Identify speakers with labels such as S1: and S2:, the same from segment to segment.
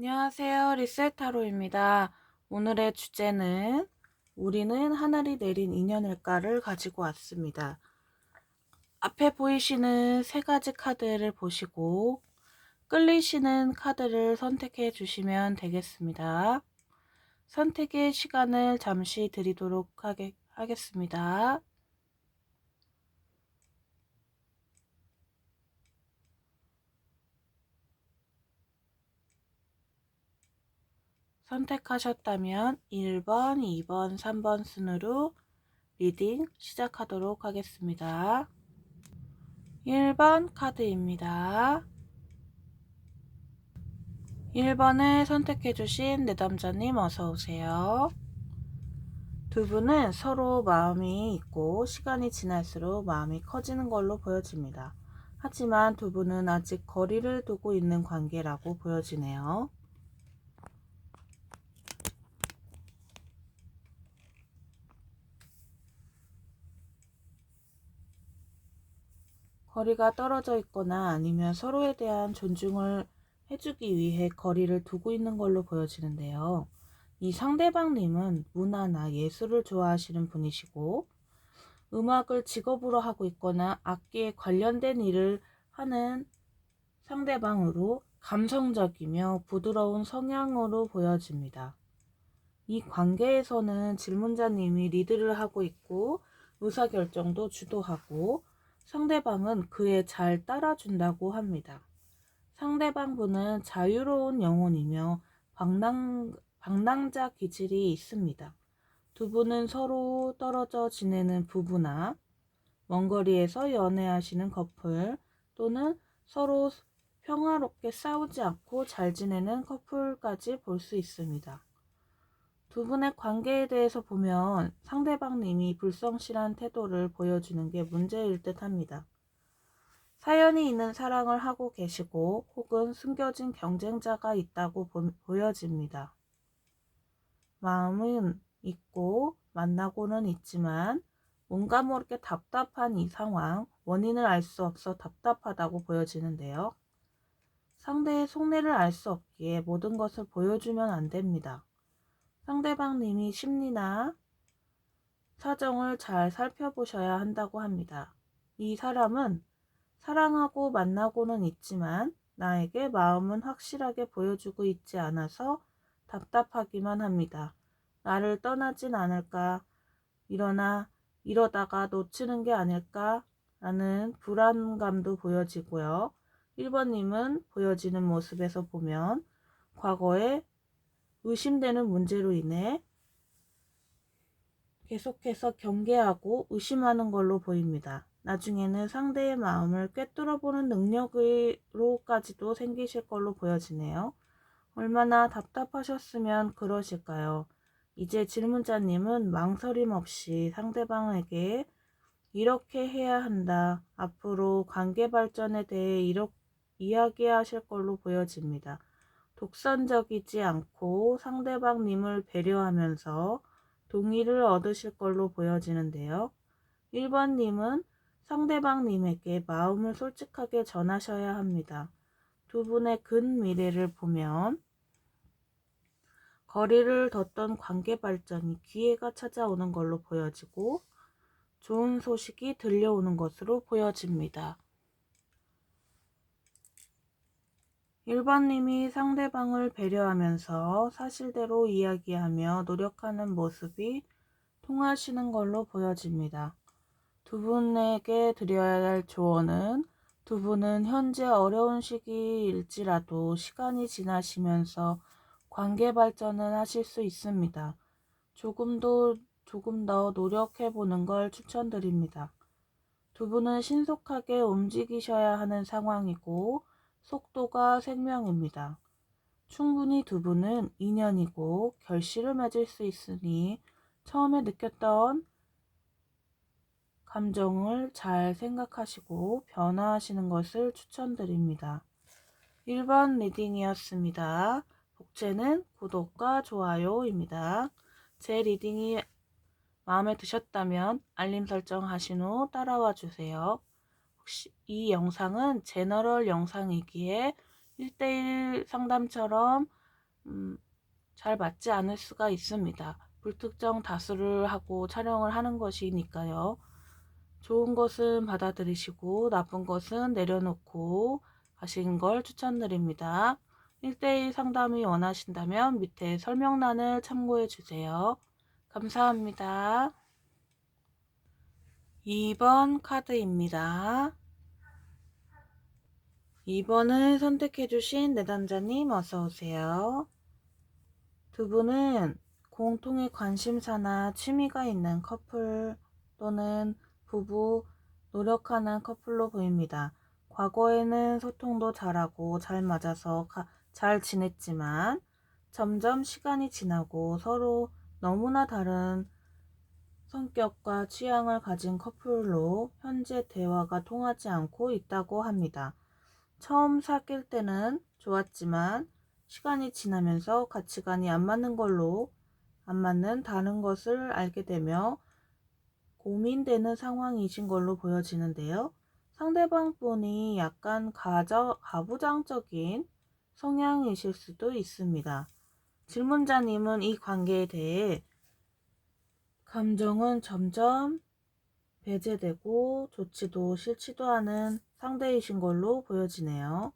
S1: 안녕하세요. 리셀타로입니다. 오늘의 주제는 우리는 하늘이 내린 인연일까를 가지고 왔습니다. 앞에 보이시는 세 가지 카드를 보시고 끌리시는 카드를 선택해 주시면 되겠습니다. 선택의 시간을 잠시 드리도록 하겠습니다. 선택하셨다면 1번, 2번, 3번 순으로 리딩 시작하도록 하겠습니다. 1번 카드입니다. 1번을 선택해주신 내담자님 어서오세요. 두 분은 서로 마음이 있고 시간이 지날수록 마음이 커지는 걸로 보여집니다. 하지만 두 분은 아직 거리를 두고 있는 관계라고 보여지네요. 거리가 떨어져 있거나 아니면 서로에 대한 존중을 해주기 위해 거리를 두고 있는 걸로 보여지는데요. 이 상대방님은 문화나 예술을 좋아하시는 분이시고 음악을 직업으로 하고 있거나 악기에 관련된 일을 하는 상대방으로 감성적이며 부드러운 성향으로 보여집니다. 이 관계에서는 질문자님이 리드를 하고 있고 의사결정도 주도하고 상대방은 그에 잘 따라준다고 합니다. 상대방 분은 자유로운 영혼이며 방랑자 기질이 있습니다. 두 분은 서로 떨어져 지내는 부부나 먼 거리에서 연애하시는 커플 또는 서로 평화롭게 싸우지 않고 잘 지내는 커플까지 볼 수 있습니다. 두 분의 관계에 대해서 보면 상대방님이 불성실한 태도를 보여주는 게 문제일 듯 합니다. 사연이 있는 사랑을 하고 계시고 혹은 숨겨진 경쟁자가 있다고 보여집니다. 마음은 있고 만나고는 있지만 뭔가 모르게 답답한 이 상황, 원인을 알 수 없어 답답하다고 보여지는데요. 상대의 속내를 알 수 없기에 모든 것을 보여주면 안 됩니다. 상대방님이 심리나 사정을 잘 살펴보셔야 한다고 합니다. 이 사람은 사랑하고 만나고는 있지만 나에게 마음은 확실하게 보여주고 있지 않아서 답답하기만 합니다. 나를 떠나진 않을까, 이러다가 놓치는 게 아닐까 라는 불안감도 보여지고요. 1번님은 보여지는 모습에서 보면 과거에 의심되는 문제로 인해 계속해서 경계하고 의심하는 걸로 보입니다. 나중에는 상대의 마음을 꿰뚫어보는 능력으로까지도 생기실 걸로 보여지네요. 얼마나 답답하셨으면 그러실까요? 이제 질문자님은 망설임 없이 상대방에게 이렇게 해야 한다. 앞으로 관계 발전에 대해 이렇게 이야기하실 걸로 보여집니다. 독선적이지 않고 상대방님을 배려하면서 동의를 얻으실 걸로 보여지는데요. 1번님은 상대방님에게 마음을 솔직하게 전하셔야 합니다. 두 분의 근미래를 보면 거리를 뒀던 관계 발전이 기회가 찾아오는 걸로 보여지고 좋은 소식이 들려오는 것으로 보여집니다. 1번님이 상대방을 배려하면서 사실대로 이야기하며 노력하는 모습이 통하시는 걸로 보여집니다. 두 분에게 드려야 할 조언은 두 분은 현재 어려운 시기일지라도 시간이 지나시면서 관계 발전을 하실 수 있습니다. 조금 더 노력해 보는 걸 추천드립니다. 두 분은 신속하게 움직이셔야 하는 상황이고 속도가 생명입니다. 충분히 두 분은 인연이고 결실을 맺을 수 있으니 처음에 느꼈던 감정을 잘 생각하시고 변화하시는 것을 추천드립니다. 1번 리딩이었습니다. 복제는 구독과 좋아요입니다. 제 리딩이 마음에 드셨다면 알림 설정하신 후 따라와 주세요. 혹시 이 영상은 제너럴 영상이기에 1대1 상담처럼 잘 맞지 않을 수가 있습니다. 불특정 다수를 하고 촬영을 하는 것이니까요. 좋은 것은 받아들이시고 나쁜 것은 내려놓고 가신 걸 추천드립니다. 1대1 상담이 원하신다면 밑에 설명란을 참고해 주세요. 감사합니다. 2번 카드입니다. 2번을 선택해 주신 내담자님 어서 오세요. 두 분은 공통의 관심사나 취미가 있는 커플 또는 부부, 노력하는 커플로 보입니다. 과거에는 소통도 잘하고 잘 맞아서 잘 지냈지만 점점 시간이 지나고 서로 너무나 다른 성격과 취향을 가진 커플로 현재 대화가 통하지 않고 있다고 합니다. 처음 사귈 때는 좋았지만 시간이 지나면서 가치관이 안 맞는 다른 것을 알게 되며 고민되는 상황이신 걸로 보여지는데요. 상대방 분이 약간 가부장적인 성향이실 수도 있습니다. 질문자님은 이 관계에 대해 감정은 점점 배제되고 좋지도 싫지도 않은 상태이신 걸로 보여지네요.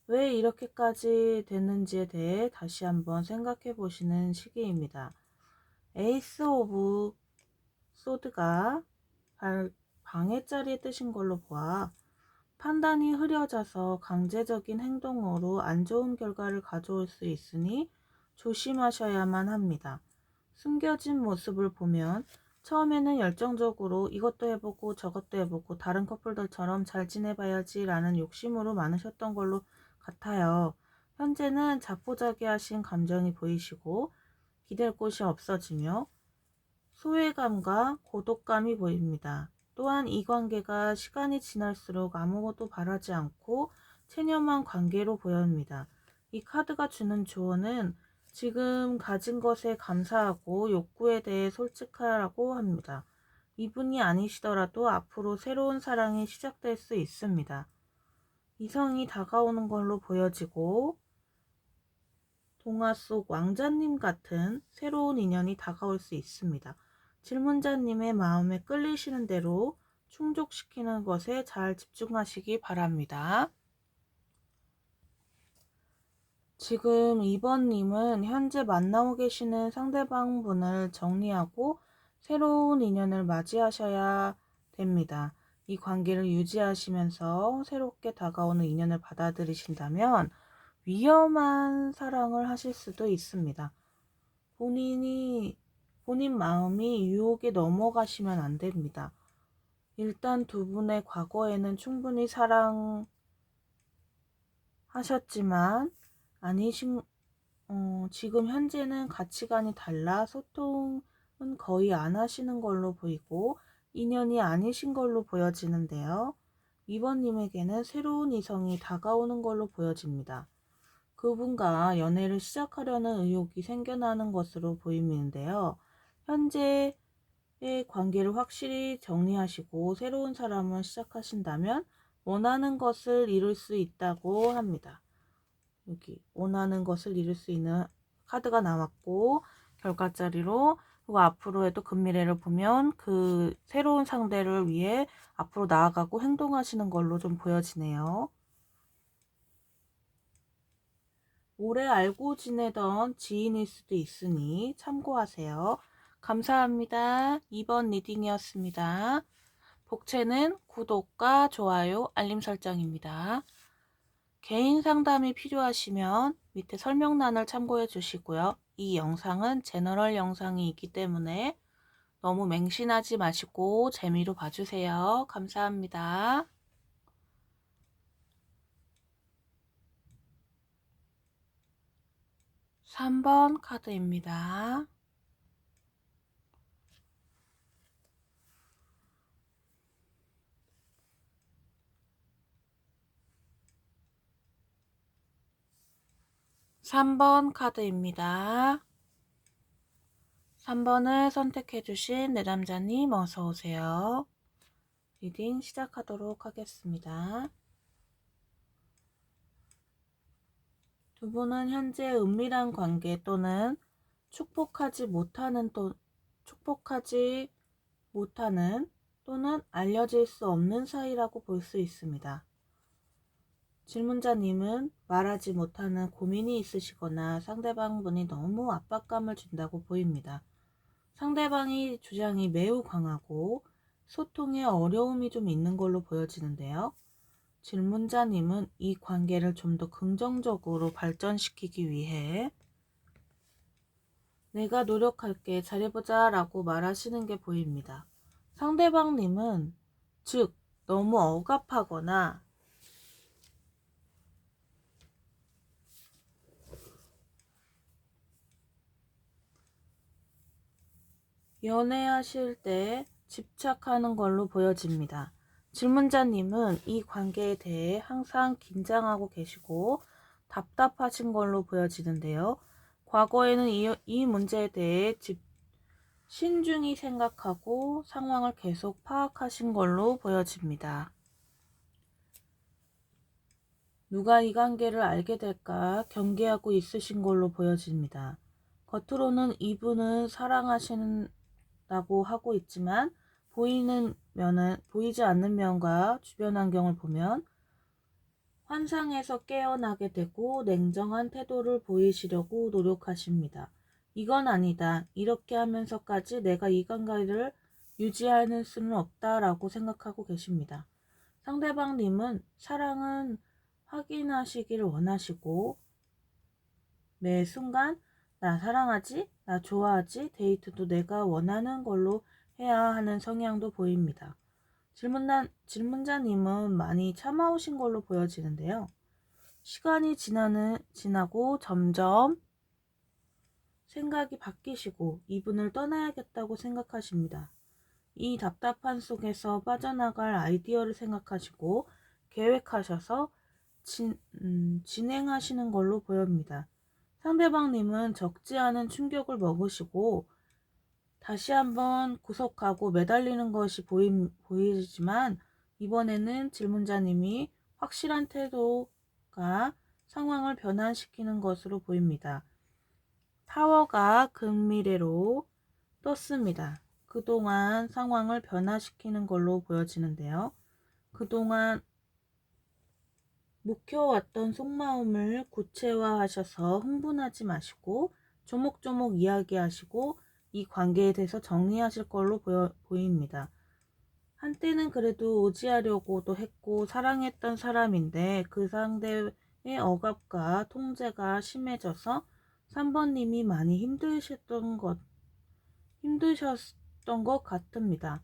S1: 왜 이렇게까지 됐는지에 대해 다시 한번 생각해 보시는 시기입니다. 에이스 오브 소드가 방해 자리에 뜨신 걸로 보아 판단이 흐려져서 강제적인 행동으로 안 좋은 결과를 가져올 수 있으니 조심하셔야만 합니다. 숨겨진 모습을 보면 처음에는 열정적으로 이것도 해보고 저것도 해보고 다른 커플들처럼 잘 지내봐야지 라는 욕심으로 많으셨던 걸로 같아요. 현재는 자포자기하신 감정이 보이시고 기댈 곳이 없어지며 소외감과 고독감이 보입니다. 또한 이 관계가 시간이 지날수록 아무것도 바라지 않고 체념한 관계로 보입니다. 이 카드가 주는 조언은 지금 가진 것에 감사하고 욕구에 대해 솔직하라고 합니다. 이분이 아니시더라도 앞으로 새로운 사랑이 시작될 수 있습니다. 이성이 다가오는 걸로 보여지고 동화 속 왕자님 같은 새로운 인연이 다가올 수 있습니다. 질문자님의 마음에 끌리시는 대로 충족시키는 것에 잘 집중하시기 바랍니다. 지금 2번님은 현재 만나고 계시는 상대방 분을 정리하고 새로운 인연을 맞이하셔야 됩니다. 이 관계를 유지하시면서 새롭게 다가오는 인연을 받아들이신다면 위험한 사랑을 하실 수도 있습니다. 본인 마음이 유혹에 넘어가시면 안 됩니다. 일단 두 분의 과거에는 충분히 사랑하셨지만 지금 현재는 가치관이 달라 소통은 거의 안 하시는 걸로 보이고 인연이 아니신 걸로 보여지는데요. 2번님에게는 새로운 이성이 다가오는 걸로 보여집니다. 그분과 연애를 시작하려는 의욕이 생겨나는 것으로 보이는데요. 현재의 관계를 확실히 정리하시고 새로운 사람을 시작하신다면 원하는 것을 이룰 수 있다고 합니다. 여기 원하는 것을 이룰 수 있는 카드가 나왔고 결과자리로 그리고 앞으로에도 금미래를 보면 그 새로운 상대를 위해 앞으로 나아가고 행동하시는 걸로 좀 보여지네요. 오래 알고 지내던 지인일 수도 있으니 참고하세요. 감사합니다. 2번 리딩이었습니다. 복채는 구독과 좋아요, 알림 설정입니다. 개인 상담이 필요하시면 밑에 설명란을 참고해 주시고요. 이 영상은 제너럴 영상이 있기 때문에 너무 맹신하지 마시고 재미로 봐주세요. 감사합니다. 3번 카드입니다. 3번 카드입니다. 3번을 선택해 주신 내담자님 어서 오세요. 리딩 시작하도록 하겠습니다. 두 분은 현재 은밀한 관계 또는 축복하지 못하는 또는 알려질 수 없는 사이라고 볼 수 있습니다. 질문자님은 말하지 못하는 고민이 있으시거나 상대방분이 너무 압박감을 준다고 보입니다. 상대방의 주장이 매우 강하고 소통에 어려움이 좀 있는 걸로 보여지는데요. 질문자님은 이 관계를 좀 더 긍정적으로 발전시키기 위해 내가 노력할게, 잘해보자 라고 말하시는 게 보입니다. 상대방님은 즉 너무 억압하거나 연애하실 때 집착하는 걸로 보여집니다. 질문자님은 이 관계에 대해 항상 긴장하고 계시고 답답하신 걸로 보여지는데요. 과거에는 이 문제에 대해 신중히 생각하고 상황을 계속 파악하신 걸로 보여집니다. 누가 이 관계를 알게 될까 경계하고 있으신 걸로 보여집니다. 겉으로는 이분은 사랑하신다고 하고 있지만 보이지 않는 면과 주변 환경을 보면 환상에서 깨어나게 되고 냉정한 태도를 보이시려고 노력하십니다. 이건 아니다. 이렇게 하면서까지 내가 이 관계를 유지할 수는 없다라고 생각하고 계십니다. 상대방님은 사랑은 확인하시기를 원하시고 매 순간 나 사랑하지? 나 좋아하지? 데이트도 내가 원하는 걸로 해야 하는 성향도 보입니다. 질문자님은 많이 참아오신 걸로 보여지는데요. 시간이 지나고 점점 생각이 바뀌시고 이분을 떠나야겠다고 생각하십니다. 이 답답한 속에서 빠져나갈 아이디어를 생각하시고 계획하셔서 진행하시는 걸로 보입니다. 상대방님은 적지 않은 충격을 먹으시고 다시 한번 구속하고 매달리는 것이 보이지만 이번에는 질문자님이 확실한 태도가 상황을 변환시키는 것으로 보입니다. 타워가 금미래로 떴습니다. 그동안 상황을 변화시키는 걸로 보여지는데요. 그동안 묵혀왔던 속마음을 구체화하셔서 흥분하지 마시고 조목조목 이야기하시고 이 관계에 대해서 정리하실 걸로 보입니다. 한때는 그래도 의지하려고도 했고 사랑했던 사람인데 그 상대의 억압과 통제가 심해져서 3번님이 많이 힘드셨던 것 같습니다.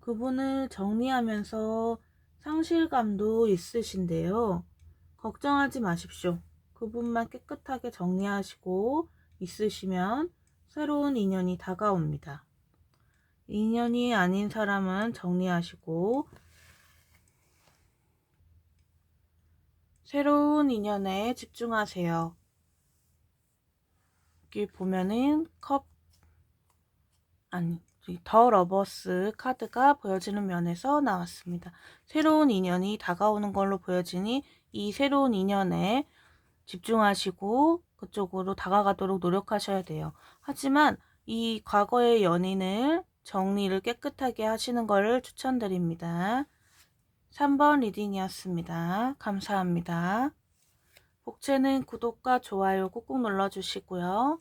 S1: 그분을 정리하면서 상실감도 있으신데요. 걱정하지 마십시오. 그분만 깨끗하게 정리하시고 있으시면 새로운 인연이 다가옵니다. 인연이 아닌 사람은 정리하시고 새로운 인연에 집중하세요. 여기 보면은 더 러버스 카드가 보여지는 면에서 나왔습니다. 새로운 인연이 다가오는 걸로 보여지니 이 새로운 인연에 집중하시고 그쪽으로 다가가도록 노력하셔야 돼요. 하지만 이 과거의 연인을 정리를 깨끗하게 하시는 것을 추천드립니다. 3번 리딩이었습니다. 감사합니다. 복채는 구독과 좋아요 꾹꾹 눌러주시고요.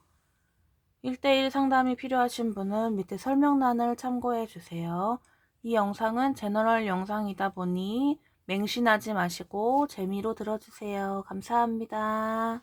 S1: 1대1 상담이 필요하신 분은 밑에 설명란을 참고해 주세요. 이 영상은 제너럴 영상이다 보니 맹신하지 마시고 재미로 들어주세요. 감사합니다.